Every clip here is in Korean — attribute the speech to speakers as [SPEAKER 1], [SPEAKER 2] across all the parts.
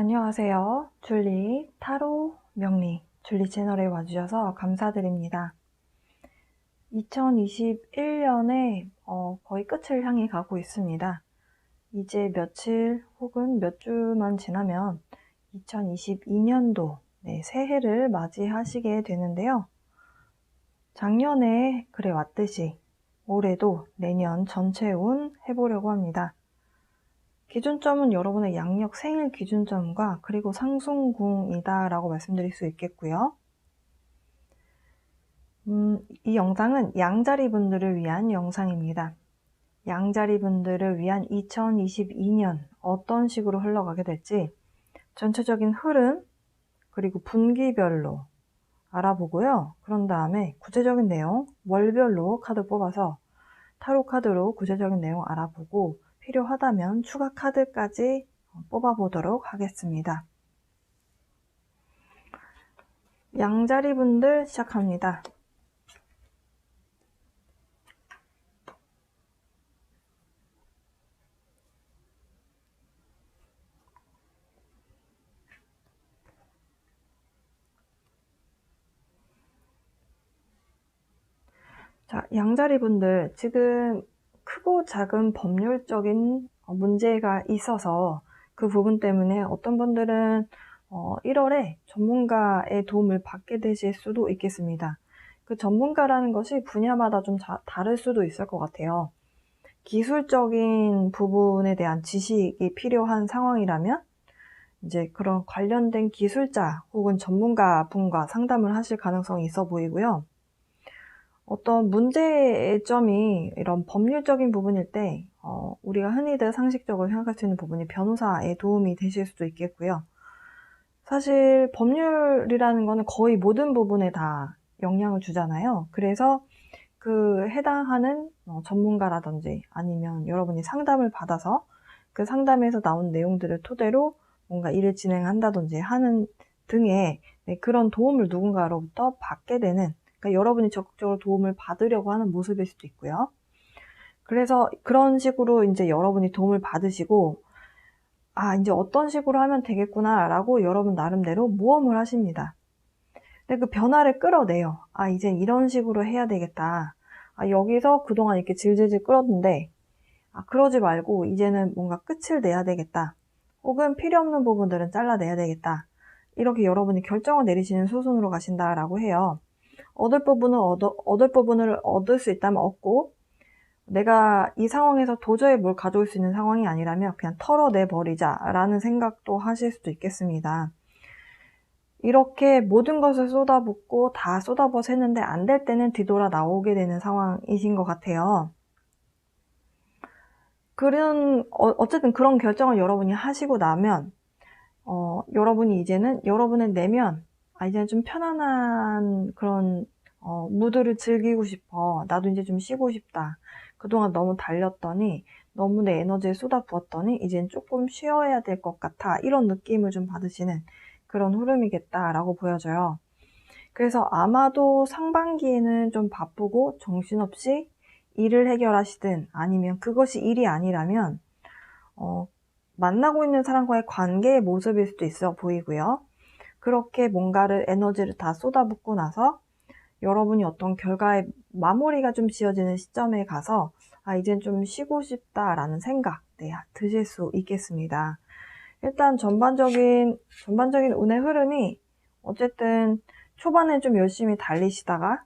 [SPEAKER 1] 안녕하세요. 줄리 타로 명리 줄리 채널에 와주셔서 감사드립니다. 2021년에 거의 끝을 향해 가고 있습니다. 이제 며칠 혹은 몇 주만 지나면 2022년도 새해를 맞이하시게 되는데요. 작년에 그래 왔듯이 올해도 내년 전체 운 해보려고 합니다. 기준점은 여러분의 양력 생일 기준점과 그리고 상승궁이다 라고 말씀드릴 수 있겠고요. 이 영상은 양자리 분들을 위한 영상입니다. 양자리 분들을 위한 2022년 어떤 식으로 흘러가게 될지 전체적인 흐름 그리고 분기별로 알아보고요. 그런 다음에 구체적인 내용 월별로 카드 뽑아서 타로 카드로 구체적인 내용 알아보고 필요하다면 추가 카드까지 뽑아보도록 하겠습니다. 양자리 분들 시작합니다. 자, 양자리 분들 지금 크고 작은 법률적인 문제가 있어서 그 부분 때문에 어떤 분들은 1월에 전문가의 도움을 받게 되실 수도 있겠습니다. 그 전문가라는 것이 분야마다 좀 다를 수도 있을 것 같아요. 기술적인 부분에 대한 지식이 필요한 상황이라면 이제 그런 관련된 기술자 혹은 전문가 분과 상담을 하실 가능성이 있어 보이고요. 어떤 문제점이 이런 법률적인 부분일 때 우리가 흔히들 상식적으로 생각할 수 있는 부분이 변호사의 도움이 되실 수도 있겠고요. 사실 법률이라는 거는 거의 모든 부분에 다 영향을 주잖아요. 그래서 그 해당하는 전문가라든지 아니면 여러분이 상담을 받아서 그 상담에서 나온 내용들을 토대로 뭔가 일을 진행한다든지 하는 등의 그런 도움을 누군가로부터 받게 되는, 그러니까 여러분이 적극적으로 도움을 받으려고 하는 모습일 수도 있고요. 그래서 그런 식으로 이제 여러분이 도움을 받으시고 이제 어떤 식으로 하면 되겠구나 라고 여러분 나름대로 모험을 하십니다. 근데 그 변화를 끌어내요. 이제 이런 식으로 해야 되겠다. 여기서 그동안 이렇게 질질질 끌었는데 그러지 말고 이제는 뭔가 끝을 내야 되겠다. 혹은 필요 없는 부분들은 잘라내야 되겠다. 이렇게 여러분이 결정을 내리시는 수순으로 가신다라고 해요. 얻을 부분을 얻을 수 있다면 얻고, 내가 이 상황에서 도저히 뭘 가져올 수 있는 상황이 아니라면 그냥 털어내버리자라는 생각도 하실 수도 있겠습니다. 이렇게 모든 것을 쏟아붓고 다 쏟아부어서 했는데 안 될 때는 뒤돌아 나오게 되는 상황이신 것 같아요. 어쨌든 그런 결정을 여러분이 하시고 나면 여러분이 이제는 여러분의 내면 이제는 좀 편안한 그런 무드를 즐기고 싶어. 나도 이제 좀 쉬고 싶다. 그동안 너무 달렸더니 너무 내 에너지를 쏟아부었더니 이젠 조금 쉬어야 될 것 같아. 이런 느낌을 좀 받으시는 그런 흐름이겠다라고 보여져요. 그래서 아마도 상반기에는 좀 바쁘고 정신없이 일을 해결하시든 아니면 그것이 일이 아니라면 만나고 있는 사람과의 관계의 모습일 수도 있어 보이고요. 그렇게 뭔가를 에너지를 다 쏟아붓고 나서 여러분이 어떤 결과의 마무리가 좀 지어지는 시점에 가서 이젠 좀 쉬고 싶다라는 생각 드실 수 있겠습니다. 일단 전반적인 운의 흐름이 어쨌든 초반에 좀 열심히 달리시다가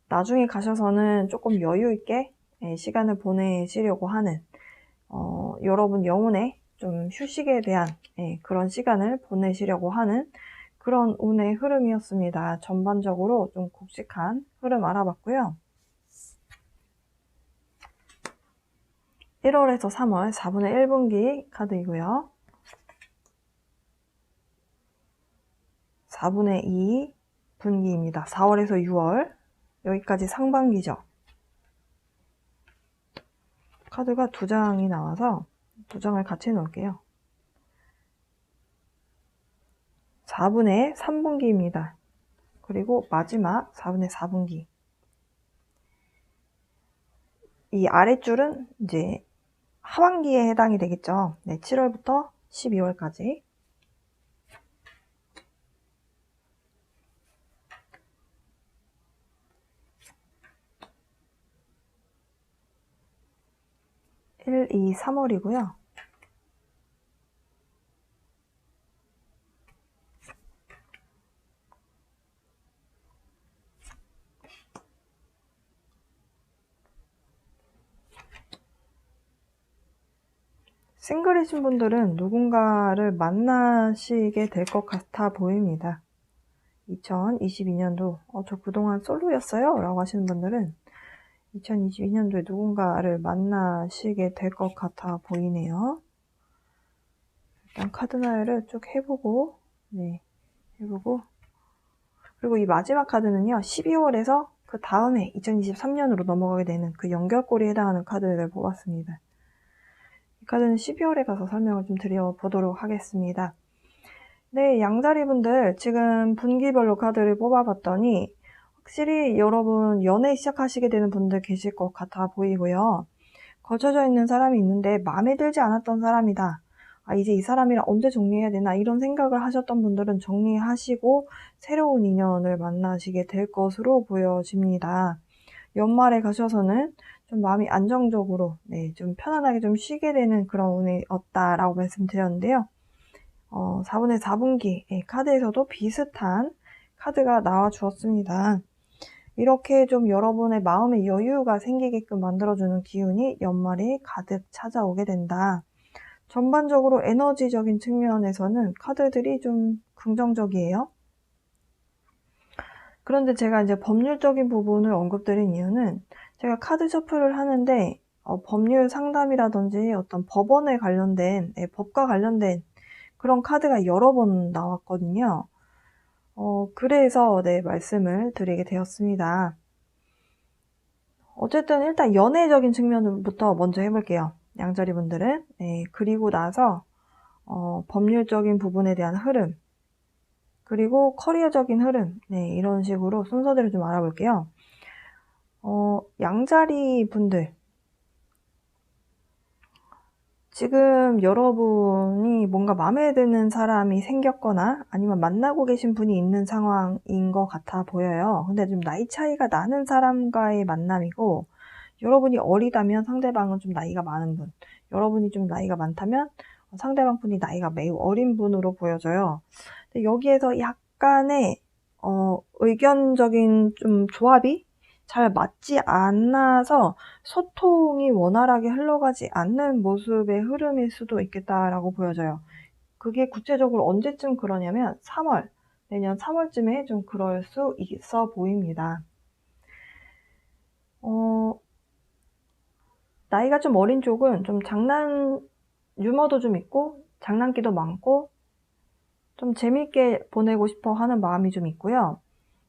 [SPEAKER 1] 나중에 가셔서는 조금 여유 있게 시간을 보내시려고 하는 여러분 영혼의 좀 휴식에 대한 그런 시간을 보내시려고 하는 그런 운의 흐름이었습니다. 전반적으로 좀 굵직한 흐름 알아봤고요. 1월에서 3월 4분의 1분기 카드이고요. 4분의 2 분기입니다. 4월에서 6월 여기까지 상반기죠. 카드가 2장이 나와서 2장을 같이 놓을게요. 4분의 3분기입니다. 그리고 마지막 4분의 4분기. 이 아랫줄은 이제 하반기에 해당이 되겠죠. 7월부터 12월까지. 1, 2, 3월이고요. 싱글이신 분들은 누군가를 만나시게 될 것 같아 보입니다. 2022년도 저 그동안 솔로였어요 라고 하시는 분들은 2022년도에 누군가를 만나시게 될 것 같아 보이네요. 일단 카드 나열을 쭉 해보고 해보고, 그리고 이 마지막 카드는요 12월에서 그 다음에 2023년으로 넘어가게 되는 그 연결고리에 해당하는 카드를 뽑았습니다. 이 카드는 12월에 가서 설명을 좀 드려보도록 하겠습니다. 네, 양자리 분들 지금 분기별로 카드를 뽑아봤더니 확실히 여러분 연애 시작하시게 되는 분들 계실 것 같아 보이고요. 걸쳐져 있는 사람이 있는데 마음에 들지 않았던 사람이다. 이제 이 사람이랑 언제 정리해야 되나 이런 생각을 하셨던 분들은 정리하시고 새로운 인연을 만나시게 될 것으로 보여집니다. 연말에 가셔서는 좀 마음이 안정적으로 좀 편안하게 좀 쉬게 되는 그런 운이었다라고 말씀드렸는데요. 4분의 4분기 카드에서도 비슷한 카드가 나와 주었습니다. 이렇게 좀 여러분의 마음의 여유가 생기게끔 만들어주는 기운이 연말에 가득 찾아오게 된다. 전반적으로 에너지적인 측면에서는 카드들이 좀 긍정적이에요. 그런데 제가 이제 법률적인 부분을 언급드린 이유는 제가 카드 셔플을 하는데 법률 상담이라든지 어떤 법원에 관련된 법과 관련된 그런 카드가 여러 번 나왔거든요. 그래서 말씀을 드리게 되었습니다. 어쨌든 일단 연애적인 측면부터 먼저 해볼게요. 양자리 분들은. 그리고 나서 법률적인 부분에 대한 흐름, 그리고 커리어적인 흐름, 이런 식으로 순서대로 좀 알아볼게요. 양자리 분들, 지금 여러분이 뭔가 마음에 드는 사람이 생겼거나 아니면 만나고 계신 분이 있는 상황인 것 같아 보여요. 근데 좀 나이 차이가 나는 사람과의 만남이고, 여러분이 어리다면 상대방은 좀 나이가 많은 분, 여러분이 좀 나이가 많다면 상대방 분이 나이가 매우 어린 분으로 보여져요. 근데 여기에서 약간의 의견적인 좀 조합이 잘 맞지 않아서 소통이 원활하게 흘러가지 않는 모습의 흐름일 수도 있겠다라고 보여져요. 그게 구체적으로 언제쯤 그러냐면 3월, 내년 3월쯤에 좀 그럴 수 있어 보입니다. 나이가 좀 어린 쪽은 좀 유머도 좀 있고 장난기도 많고 좀 재밌게 보내고 싶어 하는 마음이 좀 있고요.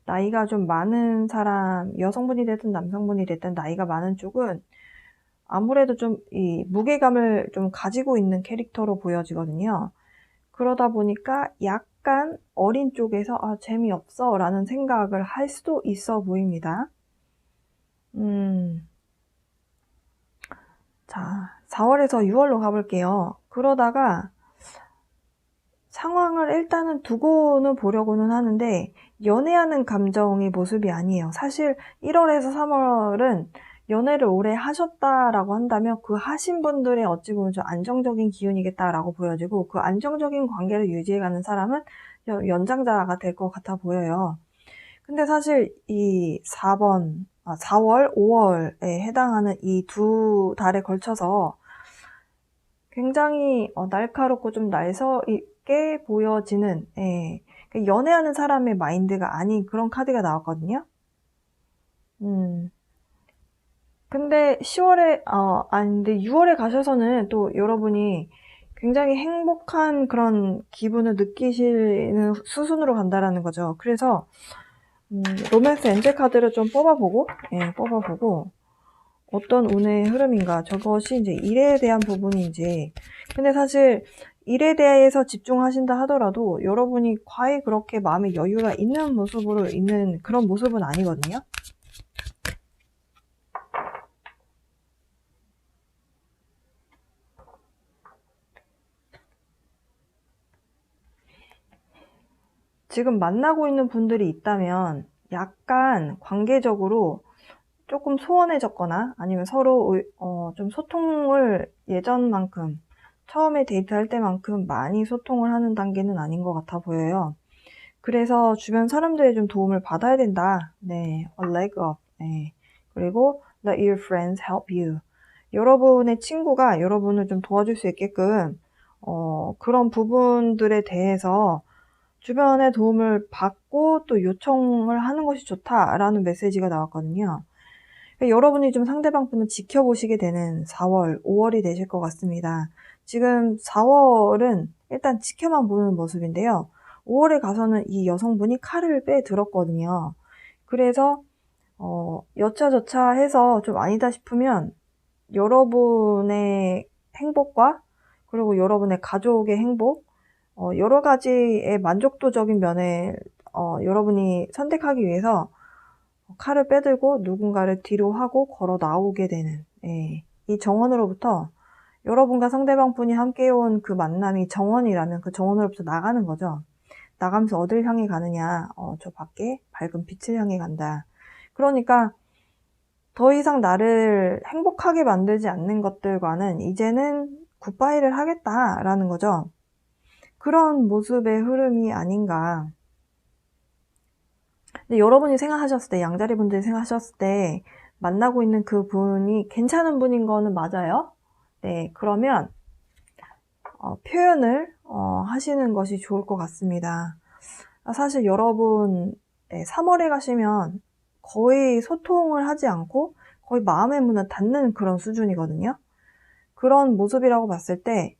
[SPEAKER 1] 나이가 좀 많은 사람, 여성분이 됐든 남성분이 됐든 나이가 많은 쪽은 아무래도 좀 이 무게감을 좀 가지고 있는 캐릭터로 보여지거든요. 그러다 보니까 약간 어린 쪽에서 재미없어 라는 생각을 할 수도 있어 보입니다. 자, 4월에서 6월로 가볼게요. 그러다가 상황을 일단은 두고는 보려고는 하는데 연애하는 감정의 모습이 아니에요. 사실 1월에서 3월은 연애를 오래 하셨다라고 한다면 그 하신 분들의 어찌 보면 좀 안정적인 기운이겠다라고 보여지고, 그 안정적인 관계를 유지해가는 사람은 연장자가 될 것 같아 보여요. 근데 사실 이 4월, 5월에 해당하는 이 두 달에 걸쳐서 굉장히 날카롭고 좀 날서 있게 보여지는 연애하는 사람의 마인드가 아닌 그런 카드가 나왔거든요. 근데 6월에 가셔서는 또 여러분이 굉장히 행복한 그런 기분을 느끼시는 수순으로 간다라는 거죠. 그래서 로맨스 엔젤 카드를 좀 뽑아보고 어떤 운의 흐름인가, 저것이 이제 일에 대한 부분인지. 근데 사실 일에 대해서 집중하신다 하더라도 여러분이 과히 그렇게 마음의 여유가 있는 모습으로 있는 그런 모습은 아니거든요. 지금 만나고 있는 분들이 있다면 약간 관계적으로 조금 소원해졌거나 아니면 서로 좀 소통을 예전만큼 처음에 데이트할 때만큼 많이 소통을 하는 단계는 아닌 것 같아 보여요. 그래서 주변 사람들의 좀 도움을 받아야 된다. 네, a leg up. 네. 그리고 let your friends help you. 여러분의 친구가 여러분을 좀 도와줄 수 있게끔 그런 부분들에 대해서 주변의 도움을 받고 또 요청을 하는 것이 좋다라는 메시지가 나왔거든요. 그러니까 여러분이 좀 상대방 분을 지켜보시게 되는 4월, 5월이 되실 것 같습니다. 지금 4월은 일단 지켜만 보는 모습인데요. 5월에 가서는 이 여성분이 칼을 빼들었거든요. 그래서 여차저차 해서 좀 아니다 싶으면 여러분의 행복과 그리고 여러분의 가족의 행복, 여러 가지의 만족도적인 면에 여러분이 선택하기 위해서 칼을 빼들고 누군가를 뒤로 하고 걸어 나오게 되는, 예, 이 정원으로부터 여러분과 상대방 분이 함께 온 그 만남이 정원이라면 그 정원으로부터 나가는 거죠. 나가면서 어딜 향해 가느냐, 저 밖에 밝은 빛을 향해 간다. 그러니까 더 이상 나를 행복하게 만들지 않는 것들과는 이제는 굿바이를 하겠다라는 거죠. 그런 모습의 흐름이 아닌가. 근데 여러분이 생각하셨을 때, 양자리 분들이 생각하셨을 때 만나고 있는 그 분이 괜찮은 분인 거는 맞아요. 네, 그러면 표현을 하시는 것이 좋을 것 같습니다. 사실 여러분 3월에 가시면 거의 소통을 하지 않고 거의 마음의 문을 닫는 그런 수준이거든요. 그런 모습이라고 봤을 때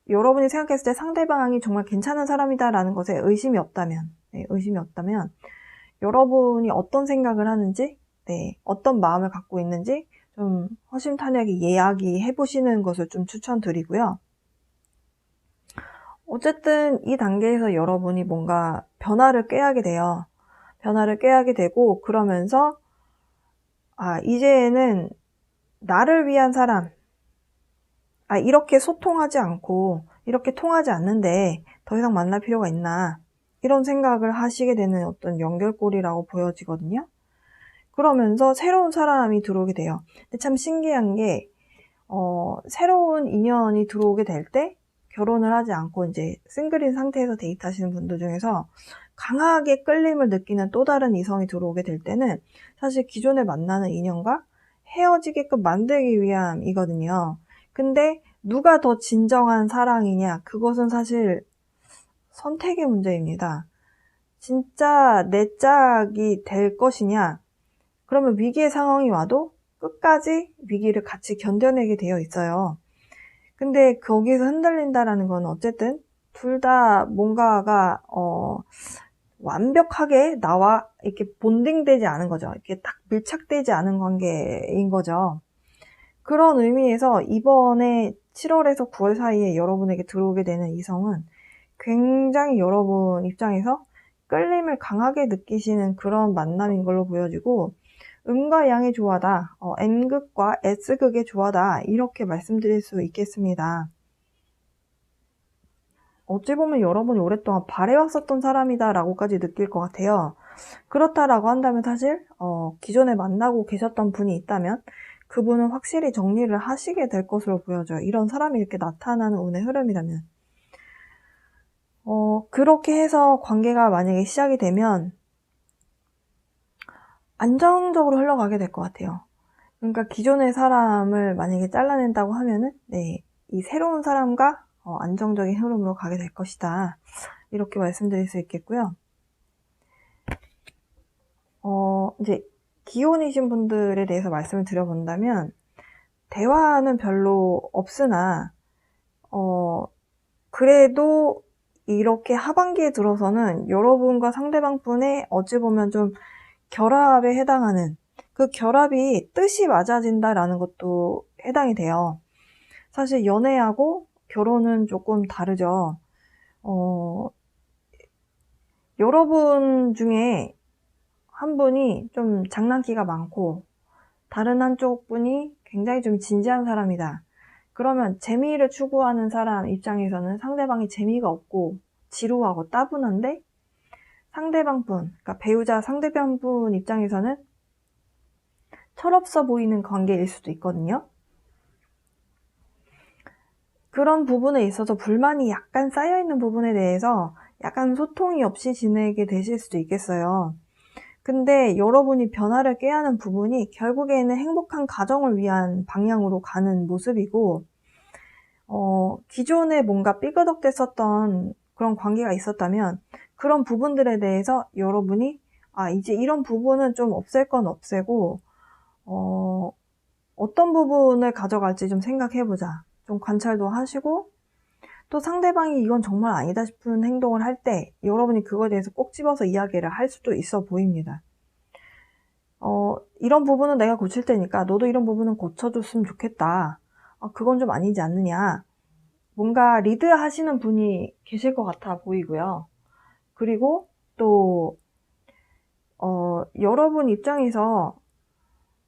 [SPEAKER 1] 여러분이 생각했을 때 상대방이 정말 괜찮은 사람이다라는 것에 의심이 없다면, 네, 의심이 없다면 여러분이 어떤 생각을 하는지, 네, 어떤 마음을 갖고 있는지 좀 허심탄회하게 이야기해 보시는 것을 좀 추천드리고요. 어쨌든 이 단계에서 여러분이 뭔가 변화를 꾀하게 돼요. 변화를 꾀하게 되고 그러면서 이제는 나를 위한 사람, 이렇게 소통하지 않고 이렇게 통하지 않는데 더 이상 만날 필요가 있나, 이런 생각을 하시게 되는 어떤 연결고리라고 보여지거든요. 그러면서 새로운 사람이 들어오게 돼요. 근데 참 신기한 게 새로운 인연이 들어오게 될 때 결혼을 하지 않고 이제 싱글인 상태에서 데이트하시는 분들 중에서 강하게 끌림을 느끼는 또 다른 이성이 들어오게 될 때는 사실 기존에 만나는 인연과 헤어지게끔 만들기 위함이거든요. 근데 누가 더 진정한 사랑이냐, 그것은 사실 선택의 문제입니다. 진짜 내 짝이 될 것이냐, 그러면 위기의 상황이 와도 끝까지 위기를 같이 견뎌내게 되어 있어요. 근데 거기서 흔들린다라는 건 어쨌든 둘 다 뭔가가 완벽하게 나와 이렇게 본딩되지 않은 거죠. 이렇게 딱 밀착되지 않은 관계인 거죠. 그런 의미에서 이번에 7월에서 9월 사이에 여러분에게 들어오게 되는 이성은 굉장히 여러분 입장에서 끌림을 강하게 느끼시는 그런 만남인 걸로 보여지고, 음과 양의 조화다, N극과 S극의 조화다, 이렇게 말씀드릴 수 있겠습니다. 어찌 보면 여러분이 오랫동안 바래왔었던 사람이다 라고까지 느낄 것 같아요. 그렇다라고 한다면 사실 기존에 만나고 계셨던 분이 있다면 그분은 확실히 정리를 하시게 될 것으로 보여져요. 이런 사람이 이렇게 나타나는 운의 흐름이라면. 그렇게 해서 관계가 만약에 시작이 되면 안정적으로 흘러가게 될 것 같아요. 그러니까 기존의 사람을 만약에 잘라낸다고 하면은, 네, 이 새로운 사람과 안정적인 흐름으로 가게 될 것이다, 이렇게 말씀드릴 수 있겠고요. 이제 기혼이신 분들에 대해서 말씀을 드려본다면 대화는 별로 없으나 그래도 이렇게 하반기에 들어서는 여러분과 상대방 분의 어찌 보면 좀 결합에 해당하는, 그 결합이 뜻이 맞아진다라는 것도 해당이 돼요. 사실 연애하고 결혼은 조금 다르죠. 여러분 중에 한 분이 좀 장난기가 많고 다른 한쪽 분이 굉장히 좀 진지한 사람이다. 그러면 재미를 추구하는 사람 입장에서는 상대방이 재미가 없고 지루하고 따분한데, 상대방 분, 그러니까 배우자 상대방 분 입장에서는 철없어 보이는 관계일 수도 있거든요. 그런 부분에 있어서 불만이 약간 쌓여있는 부분에 대해서 약간 소통이 없이 지내게 되실 수도 있겠어요. 근데 여러분이 변화를 꾀하는 부분이 결국에는 행복한 가정을 위한 방향으로 가는 모습이고, 기존에 뭔가 삐그덕댔었던 그런 관계가 있었다면 그런 부분들에 대해서 여러분이 이제 이런 부분은 좀 없앨 건 없애고 어떤 부분을 가져갈지 좀 생각해보자. 좀 관찰도 하시고, 또 상대방이 이건 정말 아니다 싶은 행동을 할 때 여러분이 그거에 대해서 꼭 집어서 이야기를 할 수도 있어 보입니다. 이런 부분은 내가 고칠 테니까 너도 이런 부분은 고쳐줬으면 좋겠다. 그건 좀 아니지 않느냐. 뭔가 리드하시는 분이 계실 것 같아 보이고요. 그리고 또 여러분 입장에서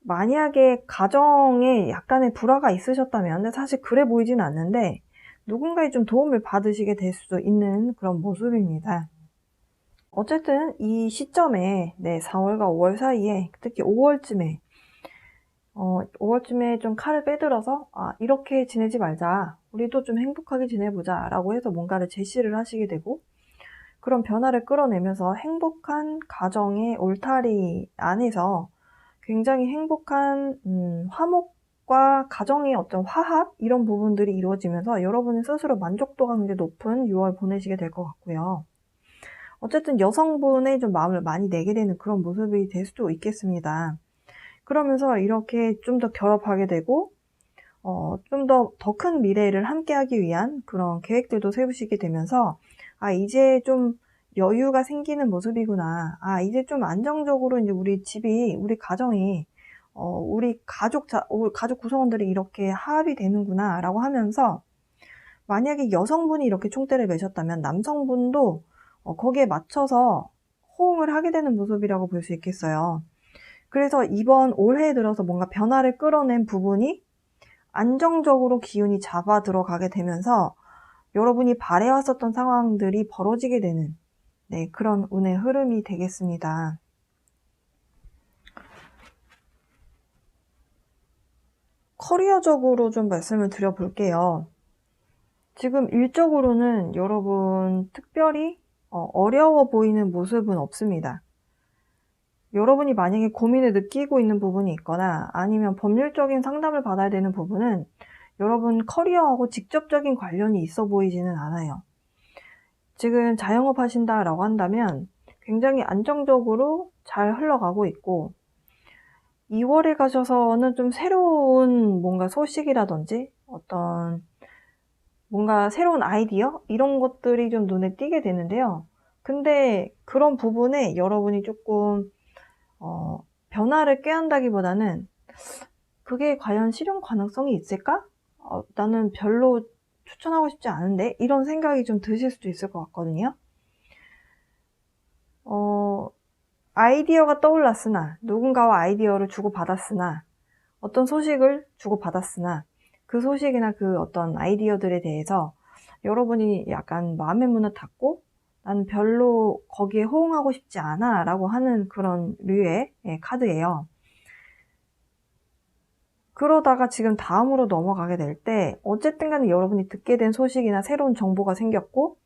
[SPEAKER 1] 만약에 가정에 약간의 불화가 있으셨다면, 근데 사실 그래 보이진 않는데 누군가의 좀 도움을 받으시게 될 수도 있는 그런 모습입니다. 어쨌든 이 시점에 4월과 5월 사이에, 특히 5월쯤에 5월쯤에 좀 칼을 빼들어서 이렇게 지내지 말자, 우리도 좀 행복하게 지내보자 라고 해서 뭔가를 제시를 하시게 되고, 그런 변화를 끌어내면서 행복한 가정의 울타리 안에서 굉장히 행복한 화목과 가정의 어떤 화합, 이런 부분들이 이루어지면서 여러분의 스스로 만족도가 굉장히 높은 6월 보내시게 될 것 같고요. 어쨌든 여성분의 좀 마음을 많이 내게 되는 그런 모습이 될 수도 있겠습니다. 그러면서 이렇게 좀 더 결합하게 되고 좀 더 큰 미래를 함께하기 위한 그런 계획들도 세우시게 되면서 이제 좀 여유가 생기는 모습이구나. 이제 좀 안정적으로 이제 우리 집이, 우리 가정이, 우리 가족 구성원들이 이렇게 화합이 되는구나 라고 하면서, 만약에 여성분이 이렇게 총대를 매셨다면 남성분도 거기에 맞춰서 호응을 하게 되는 모습이라고 볼 수 있겠어요. 그래서 이번 올해 들어서 뭔가 변화를 끌어낸 부분이 안정적으로 기운이 잡아 들어가게 되면서 여러분이 바래왔었던 상황들이 벌어지게 되는 그런 운의 흐름이 되겠습니다. 커리어적으로 좀 말씀을 드려볼게요. 지금 일적으로는 여러분 특별히 어려워 보이는 모습은 없습니다. 여러분이 만약에 고민을 느끼고 있는 부분이 있거나 아니면 법률적인 상담을 받아야 되는 부분은 여러분 커리어하고 직접적인 관련이 있어 보이지는 않아요. 지금 자영업 하신다라고 한다면 굉장히 안정적으로 잘 흘러가고 있고, 2월에 가셔서는 좀 새로운 뭔가 소식이라든지 어떤 뭔가 새로운 아이디어, 이런 것들이 좀 눈에 띄게 되는데요. 근데 그런 부분에 여러분이 조금 변화를 꾀한다기보다는 그게 과연 실현 가능성이 있을까? 나는 별로 추천하고 싶지 않은데, 이런 생각이 좀 드실 수도 있을 것 같거든요. 아이디어가 떠올랐으나, 누군가와 아이디어를 주고받았으나, 어떤 소식을 주고받았으나, 그 소식이나 그 어떤 아이디어들에 대해서 여러분이 약간 마음의 문을 닫고 나는 별로 거기에 호응하고 싶지 않아 라고 하는 그런 류의 카드예요. 그러다가 지금 다음으로 넘어가게 될 때 어쨌든 간에 여러분이 듣게 된 소식이나 새로운 정보가 생겼고,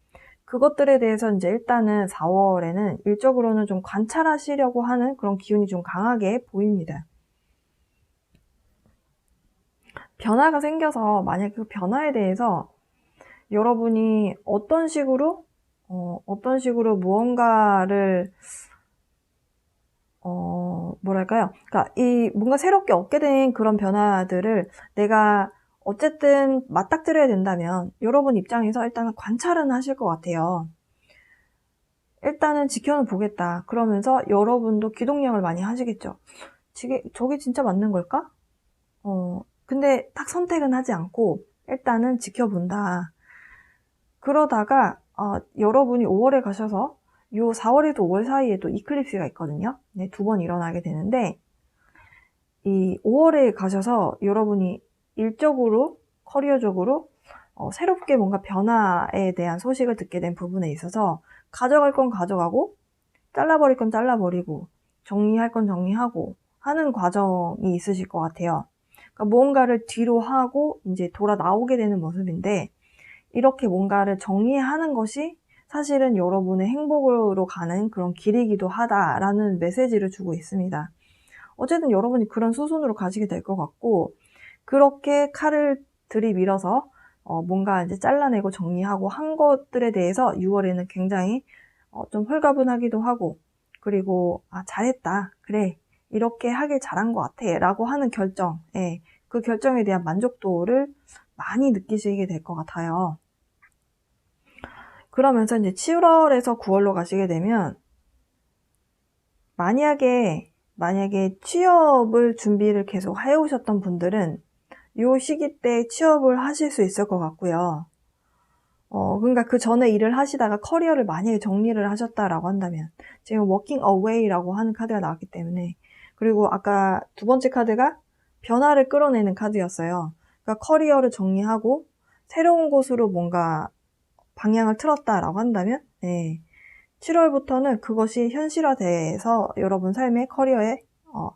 [SPEAKER 1] 그것들에 대해서 이제 일단은 4월에는 일적으로는 좀 관찰하시려고 하는 그런 기운이 좀 강하게 보입니다. 변화가 생겨서 만약 그 변화에 대해서 여러분이 어떤 식으로 무언가를 뭐랄까요? 그러니까 이 뭔가 새롭게 얻게 된 그런 변화들을 내가 어쨌든 맞닥뜨려야 된다면 여러분 입장에서 일단은 관찰은 하실 것 같아요. 일단은 지켜는 보겠다. 그러면서 여러분도 기동력을 많이 하시겠죠. 저게 진짜 맞는 걸까? 근데 딱 선택은 하지 않고 일단은 지켜본다. 그러다가 여러분이 5월에 가셔서 요 4월에도 5월 사이에도 이클립스가 있거든요. 2번 일어나게 되는데, 이 5월에 가셔서 여러분이 일적으로, 커리어적으로 새롭게 뭔가 변화에 대한 소식을 듣게 된 부분에 있어서 가져갈 건 가져가고 잘라버릴 건 잘라버리고 정리할 건 정리하고 하는 과정이 있으실 것 같아요. 그러니까 무언가를 뒤로 하고 이제 돌아 나오게 되는 모습인데, 이렇게 뭔가를 정리하는 것이 사실은 여러분의 행복으로 가는 그런 길이기도 하다라는 메시지를 주고 있습니다. 어쨌든 여러분이 그런 수순으로 가시게 될 것 같고, 그렇게 칼을 들이밀어서 뭔가 이제 잘라내고 정리하고 한 것들에 대해서 6월에는 굉장히 좀 홀가분하기도 하고, 그리고 잘했다, 그래, 이렇게 하길 잘한 것 같아 라고 하는 결정, 그 결정에 대한 만족도를 많이 느끼시게 될 것 같아요. 그러면서 이제 7월에서 9월로 가시게 되면, 만약에 취업을 준비를 계속 해오셨던 분들은 요 시기 때 취업을 하실 수 있을 것 같고요. 그러니까 그 전에 일을 하시다가 커리어를 만약에 정리를 하셨다라고 한다면, 지금 working away라고 하는 카드가 나왔기 때문에, 그리고 아까 두 번째 카드가 변화를 끌어내는 카드였어요. 그러니까 커리어를 정리하고 새로운 곳으로 뭔가 방향을 틀었다라고 한다면, 7월부터는 그것이 현실화돼서 여러분 삶의 커리어에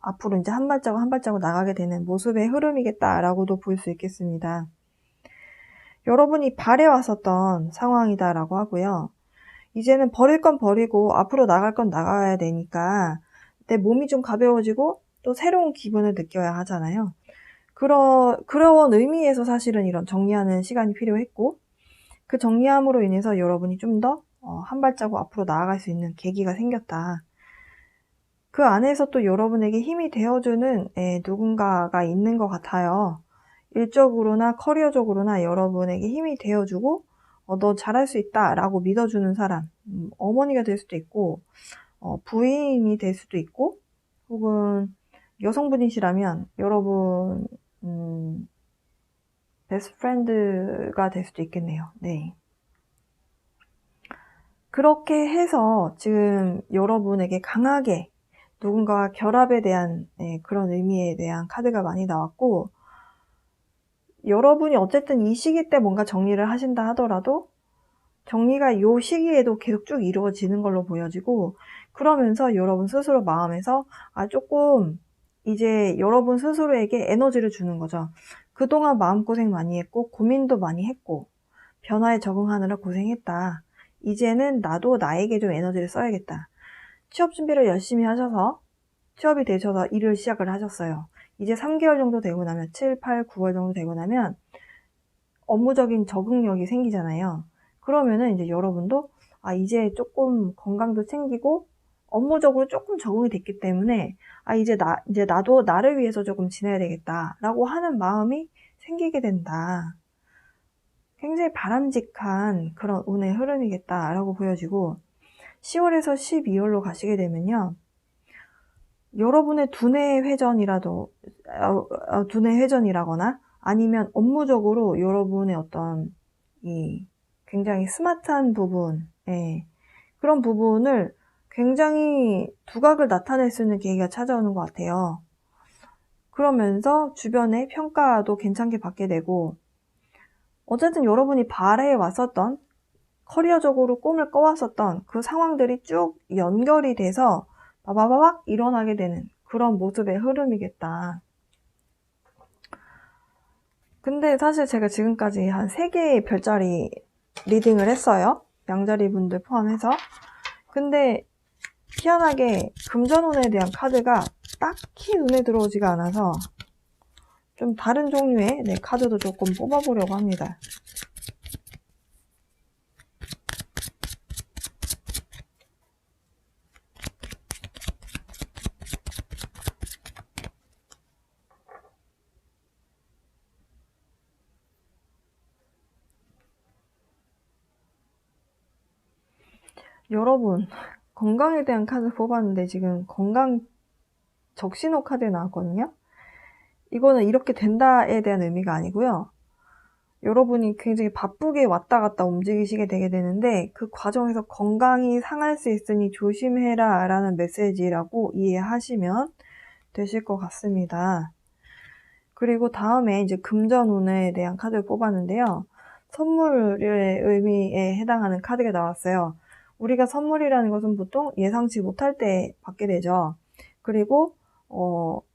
[SPEAKER 1] 앞으로 이제 한 발자국 한 발자국 나가게 되는 모습의 흐름이겠다라고도 볼 수 있겠습니다. 여러분이 바래왔었던 상황이다라고 하고요. 이제는 버릴 건 버리고 앞으로 나갈 건 나가야 되니까 내 몸이 좀 가벼워지고 또 새로운 기분을 느껴야 하잖아요. 그런 의미에서 사실은 이런 정리하는 시간이 필요했고, 그 정리함으로 인해서 여러분이 좀 더 한 발자국 앞으로 나아갈 수 있는 계기가 생겼다. 그 안에서 또 여러분에게 힘이 되어주는 누군가가 있는 것 같아요. 일적으로나 커리어적으로나 여러분에게 힘이 되어주고 너 잘할 수 있다 라고 믿어주는 사람, 어머니가 될 수도 있고 부인이 될 수도 있고, 혹은 여성분이시라면 여러분 베스트 프렌드가 될 수도 있겠네요. 네. 그렇게 해서 지금 여러분에게 강하게 누군가와 결합에 대한 그런 의미에 대한 카드가 많이 나왔고, 여러분이 어쨌든 이 시기 때 뭔가 정리를 하신다 하더라도 정리가 요 시기에도 계속 쭉 이루어지는 걸로 보여지고, 그러면서 여러분 스스로 마음에서 조금 이제 여러분 스스로에게 에너지를 주는 거죠. 그동안 마음고생 많이 했고 고민도 많이 했고 변화에 적응하느라 고생했다. 이제는 나도 나에게 좀 에너지를 써야겠다. 취업 준비를 열심히 하셔서 취업이 되셔서 일을 시작을 하셨어요. 이제 3개월 정도 되고 나면 7, 8, 9월 정도 되고 나면 업무적인 적응력이 생기잖아요. 그러면은 이제 여러분도 이제 조금 건강도 챙기고 업무적으로 조금 적응이 됐기 때문에 이제 나도 나를 위해서 조금 지내야 되겠다라고 하는 마음이 생기게 된다. 굉장히 바람직한 그런 운의 흐름이겠다라고 보여지고, 10월에서 12월로 가시게 되면요, 여러분의 두뇌 회전이라거나 아니면 업무적으로 여러분의 어떤 이 굉장히 스마트한 부분, 그런 부분을 굉장히 두각을 나타낼 수 있는 계기가 찾아오는 것 같아요. 그러면서 주변의 평가도 괜찮게 받게 되고, 어쨌든 여러분이 바래왔었던 커리어적으로 꿈을 꿔왔었던 그 상황들이 쭉 연결이 돼서 바바바박 일어나게 되는 그런 모습의 흐름이겠다. 근데 사실 제가 지금까지 한 3개의 별자리 리딩을 했어요. 양자리 분들 포함해서. 근데 희한하게 금전운에 대한 카드가 딱히 눈에 들어오지가 않아서 좀 다른 종류의 카드도 조금 뽑아보려고 합니다. 여러분, 건강에 대한 카드 뽑았는데 지금 건강 적신호 카드에 나왔거든요. 이거는 이렇게 된다에 대한 의미가 아니고요. 여러분이 굉장히 바쁘게 왔다 갔다 움직이시게 되게 되는데 그 과정에서 건강이 상할 수 있으니 조심해라 라는 메시지라고 이해하시면 되실 것 같습니다. 그리고 다음에 이제 금전운에 대한 카드를 뽑았는데요. 선물의 의미에 해당하는 카드가 나왔어요. 우리가 선물이라는 것은 보통 예상치 못할 때 받게 되죠. 그리고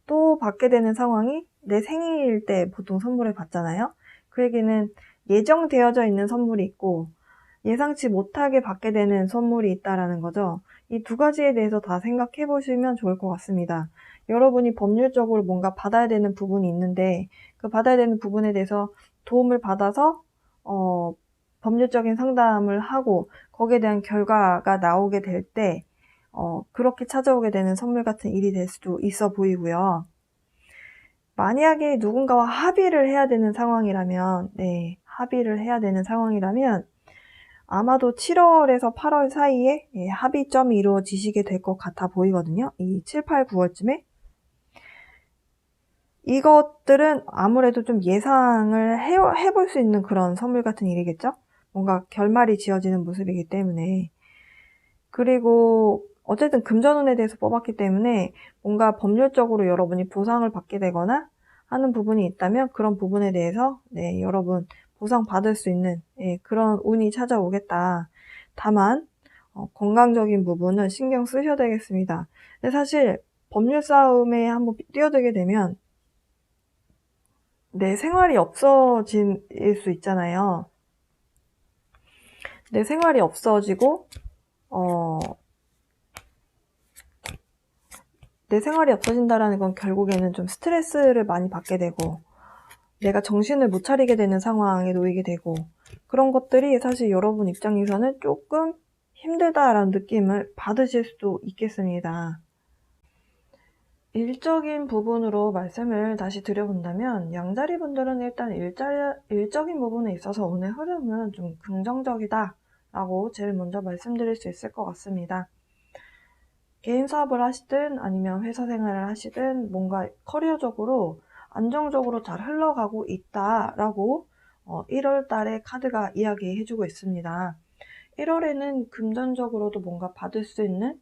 [SPEAKER 1] 또 받게 되는 상황이 내 생일일 때 보통 선물을 받잖아요. 그 얘기는 예정되어져 있는 선물이 있고 예상치 못하게 받게 되는 선물이 있다라는 거죠. 이 두 가지에 대해서 다 생각해 보시면 좋을 것 같습니다. 여러분이 법률적으로 뭔가 받아야 되는 부분이 있는데 그 받아야 되는 부분에 대해서 도움을 받아서 법률적인 상담을 하고 거기에 대한 결과가 나오게 될 때 그렇게 찾아오게 되는 선물 같은 일이 될 수도 있어 보이고요. 만약에 누군가와 합의를 해야 되는 상황이라면, 합의를 해야 되는 상황이라면 아마도 7월에서 8월 사이에 합의점이 이루어지시게 될 것 같아 보이거든요. 이 7, 8, 9월쯤에. 이것들은 아무래도 좀 예상을 해볼 수 있는 그런 선물 같은 일이겠죠? 뭔가 결말이 지어지는 모습이기 때문에. 그리고 어쨌든 금전운에 대해서 뽑았기 때문에 뭔가 법률적으로 여러분이 보상을 받게 되거나 하는 부분이 있다면 그런 부분에 대해서 여러분 보상받을 수 있는 그런 운이 찾아오겠다. 다만 건강적인 부분은 신경 쓰셔야 되겠습니다. 근데 사실 법률 싸움에 한번 뛰어들게 되면 내 생활이 없어질 수 있잖아요. 내 생활이 없어지고 내 생활이 없어진다라는 건 결국에는 좀 스트레스를 많이 받게 되고 내가 정신을 못 차리게 되는 상황에 놓이게 되고 그런 것들이 사실 여러분 입장에서는 조금 힘들다라는 느낌을 받으실 수도 있겠습니다. 일적인 부분으로 말씀을 다시 드려본다면 양자리 분들은 일단 일적인 부분에 있어서 오늘 흐름은 좀 긍정적이다 라고 제일 먼저 말씀드릴 수 있을 것 같습니다. 개인 사업을 하시든 아니면 회사 생활을 하시든 뭔가 커리어적으로 안정적으로 잘 흘러가고 있다라고 1월 달에 카드가 이야기해주고 있습니다. 1월에는 금전적으로도 뭔가 받을 수 있는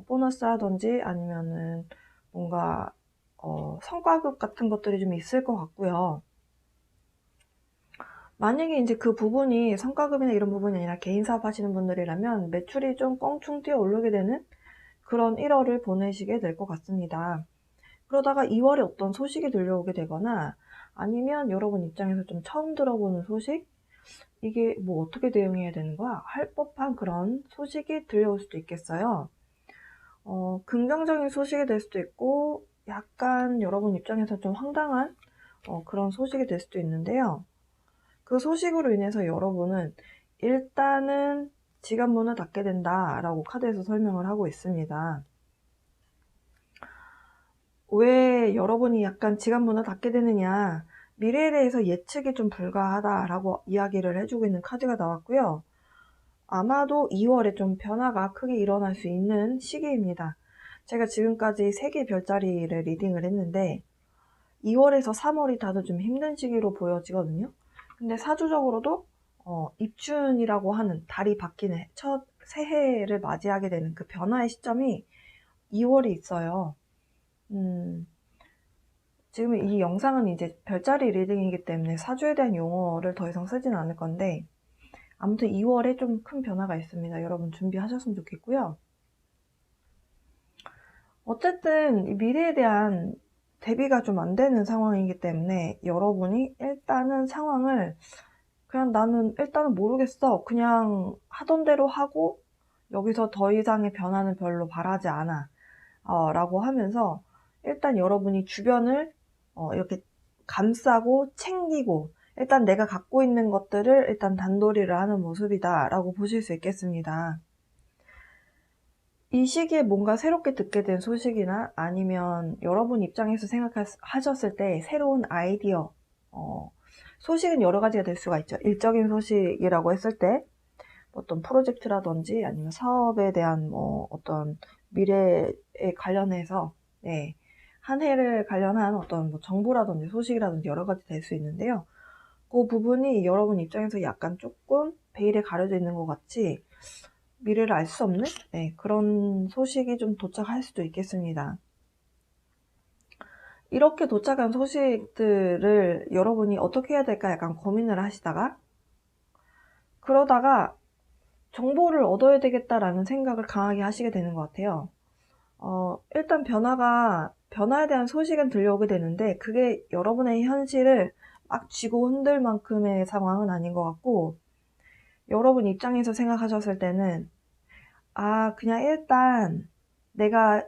[SPEAKER 1] 보너스라든지 아니면은 뭔가 성과급 같은 것들이 좀 있을 것 같고요. 만약에 이제 그 부분이 성과급이나 이런 부분이 아니라 개인 사업 하시는 분들이라면 매출이 좀 껑충 뛰어 오르게 되는 그런 1월을 보내시게 될 것 같습니다. 그러다가 2월에 어떤 소식이 들려오게 되거나 아니면 여러분 입장에서 좀 처음 들어보는 소식? 이게 뭐 어떻게 대응해야 되는 거야? 할 법한 그런 소식이 들려올 수도 있겠어요. 긍정적인 소식이 될 수도 있고 약간 여러분 입장에서 좀 황당한 그런 소식이 될 수도 있는데요. 그 소식으로 인해서 여러분은 일단은 지갑 문을 닫게 된다라고 카드에서 설명을 하고 있습니다. 왜 여러분이 약간 지갑 문을 닫게 되느냐, 미래에 대해서 예측이 좀 불가하다라고 이야기를 해주고 있는 카드가 나왔고요. 아마도 2월에 좀 변화가 크게 일어날 수 있는 시기입니다. 제가 지금까지 3개 별자리를 리딩을 했는데 2월에서 3월이 다들 좀 힘든 시기로 보여지거든요. 근데 사주적으로도 입춘이라고 하는 달이 바뀌는 첫 새해를 맞이하게 되는 그 변화의 시점이 2월이 있어요. 지금 이 영상은 이제 별자리 리딩이기 때문에 사주에 대한 용어를 더 이상 쓰지는 않을 건데 아무튼 2월에 좀 큰 변화가 있습니다. 여러분 준비하셨으면 좋겠고요. 어쨌든 미래에 대한 대비가 좀 안 되는 상황이기 때문에 여러분이 일단은 상황을 그냥 나는 일단은 모르겠어. 그냥 하던 대로 하고 여기서 더 이상의 변화는 별로 바라지 않아. 라고 하면서 일단 여러분이 주변을 이렇게 감싸고 챙기고 일단 내가 갖고 있는 것들을 일단 단도리를 하는 모습이다 라고 보실 수 있겠습니다. 이 시기에 뭔가 새롭게 듣게 된 소식이나 아니면 여러분 입장에서 생각하셨을 때 새로운 아이디어, 소식은 여러 가지가 될 수가 있죠. 일적인 소식이라고 했을 때 어떤 프로젝트라든지 아니면 사업에 대한 어떤 미래에 관련해서 한 해를 관련한 어떤 뭐 정보라든지 소식이라든지 여러 가지 될 수 있는데요. 그 부분이 여러분 입장에서 약간 조금 베일에 가려져 있는 것 같이 미래를 알 수 없는 그런 소식이 좀 도착할 수도 있겠습니다. 이렇게 도착한 소식들을 여러분이 어떻게 해야 될까 약간 고민을 하시다가 그러다가 정보를 얻어야 되겠다라는 생각을 강하게 하시게 되는 것 같아요. 일단 변화에 대한 소식은 들려오게 되는데 그게 여러분의 현실을 막 쥐고 흔들 만큼의 상황은 아닌 것 같고, 여러분 입장에서 생각하셨을 때는 그냥 일단 내가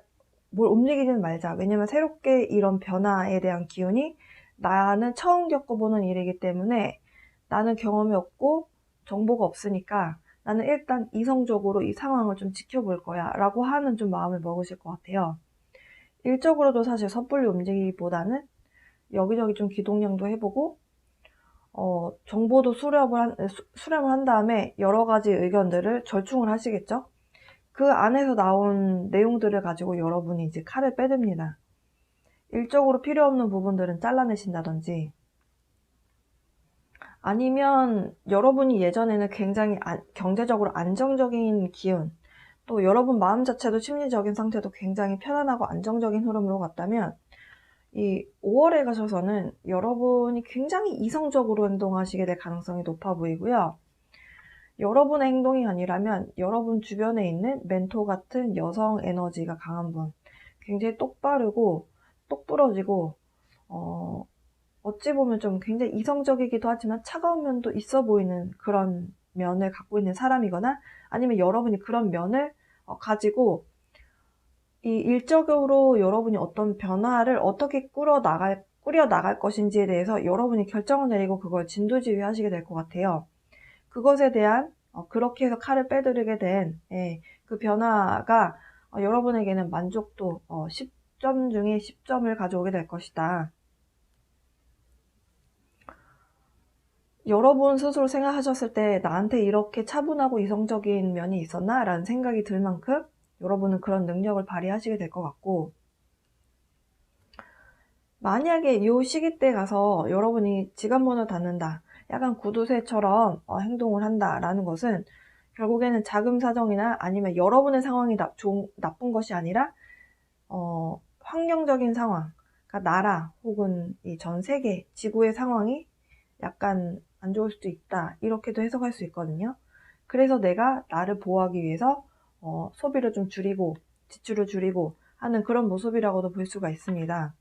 [SPEAKER 1] 뭘 움직이지는 말자. 왜냐면 새롭게 이런 변화에 대한 기운이 나는 처음 겪어보는 일이기 때문에 나는 경험이 없고 정보가 없으니까 나는 일단 이성적으로 이 상황을 좀 지켜볼 거야 라고 하는 좀 마음을 먹으실 것 같아요. 일적으로도 사실 섣불리 움직이기보다는 여기저기 좀 기동량도 해보고 정보도 수렴을 한 다음에 여러 가지 의견들을 절충을 하시겠죠? 그 안에서 나온 내용들을 가지고 여러분이 이제 칼을 빼듭니다. 일적으로 필요 없는 부분들은 잘라내신다든지, 아니면 여러분이 예전에는 굉장히 경제적으로 안정적인 기운, 또 여러분 마음 자체도 심리적인 상태도 굉장히 편안하고 안정적인 흐름으로 갔다면 이 5월에 가셔서는 여러분이 굉장히 이성적으로 행동하시게 될 가능성이 높아 보이고요. 여러분의 행동이 아니라면 여러분 주변에 있는 멘토 같은 여성 에너지가 강한 분, 굉장히 똑바르고 똑부러지고 어찌 보면 좀 굉장히 이성적이기도 하지만 차가운 면도 있어 보이는 그런 면을 갖고 있는 사람이거나, 아니면 여러분이 그런 면을 가지고 이 일적으로 여러분이 어떤 변화를 어떻게 꾸려 나갈 것인지에 대해서 여러분이 결정을 내리고 그걸 진두지휘하시게 될 것 같아요. 그것에 대한 그렇게 해서 칼을 빼드리게 된 그 변화가 여러분에게는 만족도 10점 중에 10점을 가져오게 될 것이다. 여러분 스스로 생각하셨을 때 나한테 이렇게 차분하고 이성적인 면이 있었나? 라는 생각이 들 만큼 여러분은 그런 능력을 발휘하시게 될 것 같고, 만약에 이 시기 때 가서 여러분이 지갑문을 닫는다, 약간 구두쇠처럼 행동을 한다라는 것은 결국에는 자금 사정이나 아니면 여러분의 상황이 나쁜 것이 아니라 환경적인 상황, 그러니까 나라 혹은 이 전 세계, 지구의 상황이 약간 안 좋을 수도 있다, 이렇게도 해석할 수 있거든요. 그래서 내가 나를 보호하기 위해서 소비를 좀 줄이고 지출을 줄이고 하는 그런 모습이라고도 볼 수가 있습니다.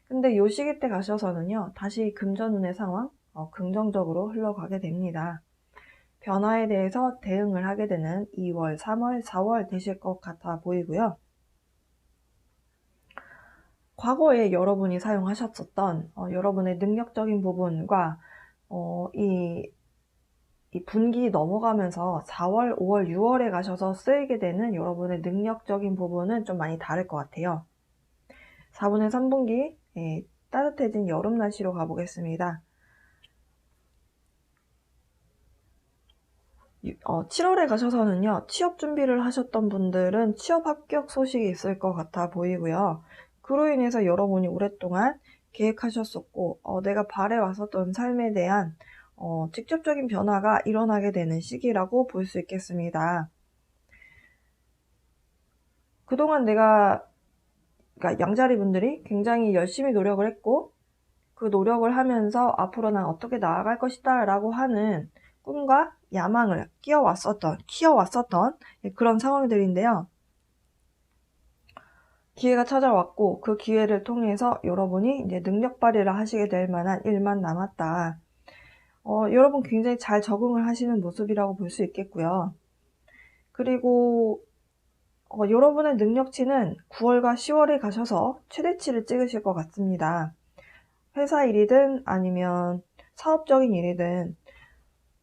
[SPEAKER 1] 근데 요 시기 때 가셔서는요, 다시 금전운의 상황 긍정적으로 흘러가게 됩니다. 변화에 대해서 대응을 하게 되는 2월, 3월, 4월 되실 것 같아 보이고요. 과거에 여러분이 사용하셨었던 여러분의 능력적인 부분과 이 분기 넘어가면서 4월, 5월, 6월에 가셔서 쓰이게 되는 여러분의 능력적인 부분은 좀 많이 다를 것 같아요. 4분의 3분기 따뜻해진 여름 날씨로 가보겠습니다. 7월에 가셔서는요, 취업 준비를 하셨던 분들은 취업 합격 소식이 있을 것 같아 보이고요. 그로 인해서 여러분이 오랫동안 계획하셨었고 내가 바래왔었던 삶에 대한 직접적인 변화가 일어나게 되는 시기라고 볼 수 있겠습니다. 그동안 그러니까 양자리 분들이 굉장히 열심히 노력을 했고, 그 노력을 하면서 앞으로 난 어떻게 나아갈 것이다 라고 하는 꿈과 야망을 키워왔었던 그런 상황들인데요. 기회가 찾아왔고 그 기회를 통해서 여러분이 이제 능력 발휘를 하시게 될 만한 일만 남았다. 여러분 굉장히 잘 적응을 하시는 모습이라고 볼 수 있겠고요. 그리고 여러분의 능력치는 9월과 10월에 가셔서 최대치를 찍으실 것 같습니다. 회사 일이든 아니면 사업적인 일이든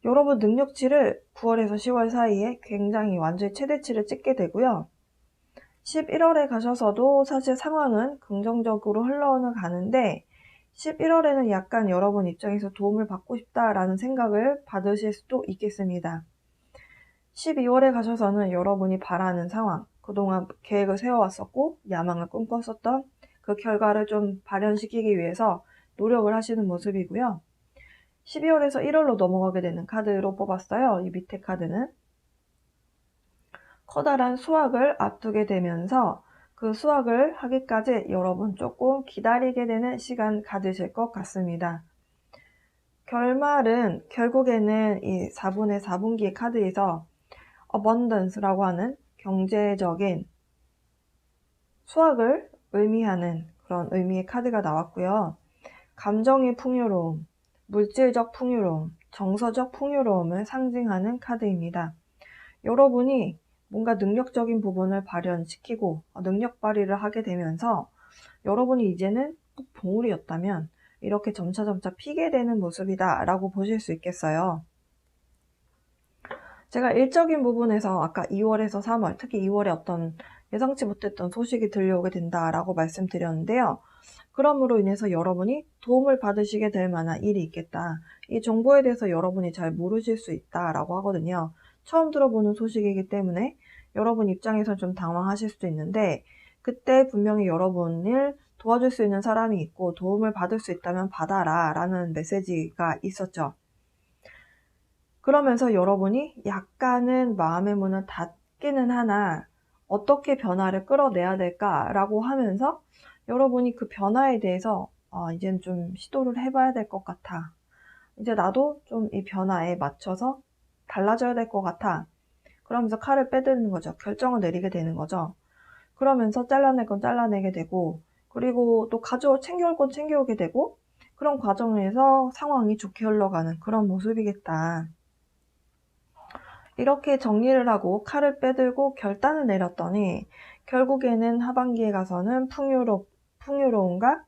[SPEAKER 1] 여러분 능력치를 9월에서 10월 사이에 굉장히 완전히 최대치를 찍게 되고요. 11월에 가셔서도 사실 상황은 긍정적으로 흘러가는데 11월에는 약간 여러분 입장에서 도움을 받고 싶다라는 생각을 받으실 수도 있겠습니다. 12월에 가셔서는 여러분이 바라는 상황, 그동안 계획을 세워왔었고 야망을 꿈꿨었던 그 결과를 좀 발현시키기 위해서 노력을 하시는 모습이고요. 12월에서 1월로 넘어가게 되는 카드로 뽑았어요. 이 밑에 카드는 커다란 수확을 앞두게 되면서 그 수확을 하기까지 여러분 조금 기다리게 되는 시간 가지실 것 같습니다. 결국에는 이 4분의 4분기의 카드에서 abundance라고 하는 경제적인 수학을 의미하는 그런 의미의 카드가 나왔고요. 감정의 풍요로움, 물질적 풍요로움, 정서적 풍요로움을 상징하는 카드입니다. 여러분이 뭔가 능력적인 부분을 발현시키고 능력 발휘를 하게 되면서 여러분이 이제는 꼭 봉우리였다면 이렇게 점차점차 피게 되는 모습이다 라고 보실 수 있겠어요. 제가 일적인 부분에서 아까 2월에서 3월, 특히 2월에 어떤 예상치 못했던 소식이 들려오게 된다라고 말씀드렸는데요. 그럼으로 인해서 여러분이 도움을 받으시게 될 만한 일이 있겠다. 이 정보에 대해서 여러분이 잘 모르실 수 있다라고 하거든요. 처음 들어보는 소식이기 때문에 여러분 입장에서 좀 당황하실 수도 있는데 그때 분명히 여러분을 도와줄 수 있는 사람이 있고 도움을 받을 수 있다면 받아라 라는 메시지가 있었죠. 그러면서 여러분이 약간은 마음의 문을 닫기는 하나 어떻게 변화를 끌어내야 될까라고 하면서 여러분이 그 변화에 대해서 이제는 좀 시도를 해봐야 될 것 같아. 이제 나도 좀 이 변화에 맞춰서 달라져야 될 것 같아. 그러면서 칼을 빼드는 거죠. 결정을 내리게 되는 거죠. 그러면서 잘라낼 건 잘라내게 되고 그리고 또 챙겨올 건 챙겨오게 되고 그런 과정에서 상황이 좋게 흘러가는 그런 모습이겠다. 이렇게 정리를 하고 칼을 빼들고 결단을 내렸더니 결국에는 하반기에 가서는 풍요로움과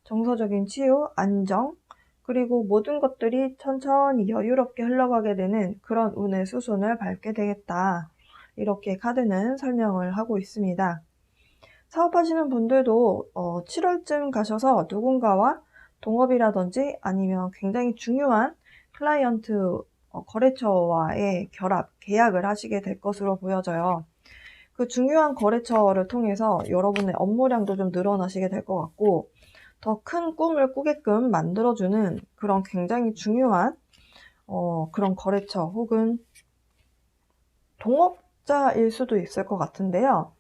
[SPEAKER 1] 정서적인 치유, 안정, 그리고 모든 것들이 천천히 여유롭게 흘러가게 되는 그런 운의 수순을 밟게 되겠다. 이렇게 카드는 설명을 하고 있습니다. 사업하시는 분들도 7월쯤 가셔서 누군가와 동업이라든지 아니면 굉장히 중요한 클라이언트 거래처와의 계약을 하시게 될 것으로 보여져요. 그 중요한 거래처를 통해서 여러분의 업무량도 좀 늘어나시게 될 것 같고 더 큰 꿈을 꾸게끔 만들어주는 그런 굉장히 중요한 그런 거래처 혹은 동업자일 수도 있을 것 같은데요.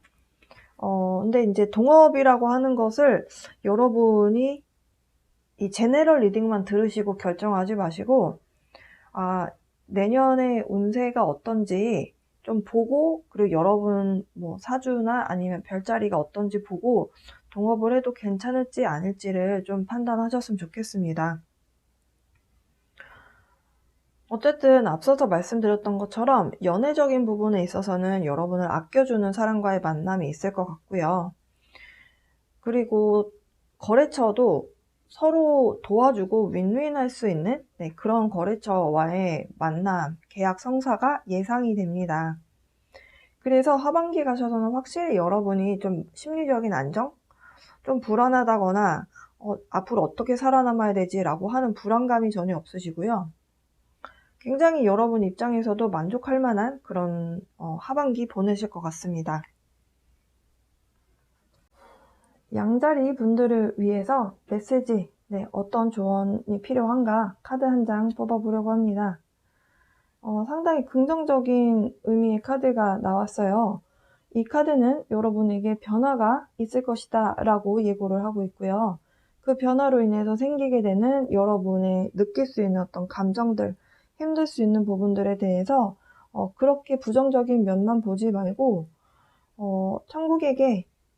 [SPEAKER 1] 근데 이제 동업이라고 하는 것을 여러분이 이 제네럴 리딩만 들으시고 결정하지 마시고 내년에 운세가 어떤지 좀 보고 그리고 여러분 뭐 사주나 아니면 별자리가 어떤지 보고 동업을 해도 괜찮을지 아닐지를 좀 판단하셨으면 좋겠습니다. 어쨌든 앞서서 말씀드렸던 것처럼 연애적인 부분에 있어서는 여러분을 아껴주는 사람과의 만남이 있을 것 같고요. 그리고 거래처도 서로 도와주고 윈윈할 수 있는 그런 거래처와의 만남, 계약 성사가 예상이 됩니다. 그래서 하반기 가셔서는 확실히 여러분이 좀 심리적인 안정? 좀 불안하다거나 앞으로 어떻게 살아남아야 되지? 라고 하는 불안감이 전혀 없으시고요. 굉장히 여러분 입장에서도 만족할 만한 그런 하반기 보내실 것 같습니다. 양자리 분들을 위해서 메시지, 어떤 조언이 필요한가 카드 한 장 뽑아보려고 합니다. 상당히 긍정적인 의미의 카드가 나왔어요. 이 카드는 여러분에게 변화가 있을 것이다 라고 예고를 하고 있고요. 그 변화로 인해서 생기게 되는 여러분의 느낄 수 있는 어떤 감정들, 힘들 수 있는 부분들에 대해서 그렇게 부정적인 면만 보지 말고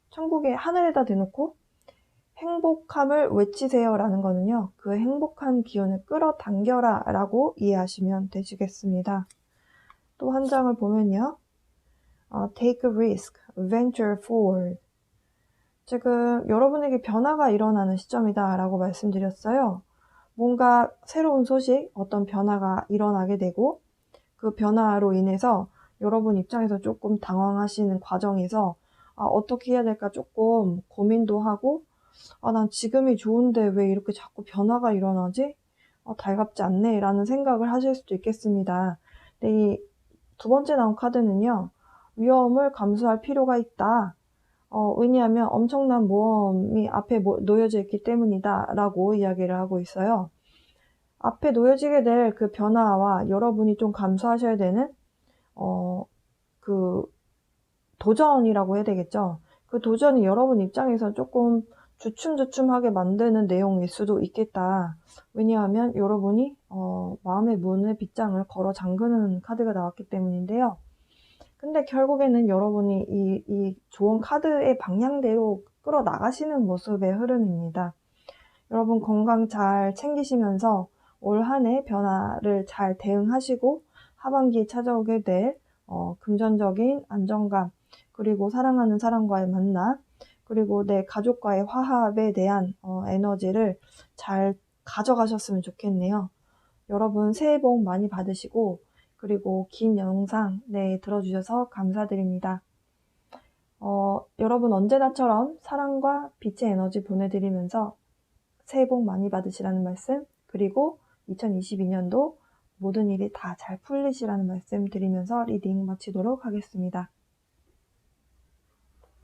[SPEAKER 1] 천국의 하늘에다 대놓고 행복함을 외치세요 라는 거는요. 그 행복한 기운을 끌어당겨라 라고 이해하시면 되시겠습니다. 또 한 장을 보면요. Take a risk, venture forward. 지금 여러분에게 변화가 일어나는 시점이다 라고 말씀드렸어요. 뭔가 새로운 소식, 어떤 변화가 일어나게 되고 그 변화로 인해서 여러분 입장에서 조금 당황하시는 과정에서 어떻게 해야 될까 조금 고민도 하고 난 지금이 좋은데 왜 이렇게 자꾸 변화가 일어나지? 달갑지 않네 라는 생각을 하실 수도 있겠습니다. 근데 이 두 번째 나온 카드는요. 위험을 감수할 필요가 있다. 왜냐하면 엄청난 모험이 앞에 놓여져 있기 때문이다 라고 이야기를 하고 있어요. 앞에 놓여지게 될 그 변화와 여러분이 좀 감수하셔야 되는 그 도전이라고 해야 되겠죠. 그 도전이 여러분 입장에서 조금 주춤주춤하게 만드는 내용일 수도 있겠다. 왜냐하면 여러분이 마음의 문의 빗장을 걸어 잠그는 카드가 나왔기 때문인데요. 근데 결국에는 여러분이 이 조언 카드의 방향대로 끌어나가시는 모습의 흐름입니다. 여러분 건강 잘 챙기시면서 올 한 해 변화를 잘 대응하시고 하반기에 찾아오게 될 금전적인 안정감, 그리고 사랑하는 사람과의 만남, 그리고 내 가족과의 화합에 대한 에너지를 잘 가져가셨으면 좋겠네요. 여러분 새해 복 많이 받으시고, 그리고 긴 영상 들어주셔서 감사드립니다. 여러분 언제나처럼 사랑과 빛의 에너지 보내드리면서 새해 복 많이 받으시라는 말씀, 그리고 2022년도 모든 일이 다 잘 풀리시라는 말씀 드리면서 리딩 마치도록 하겠습니다.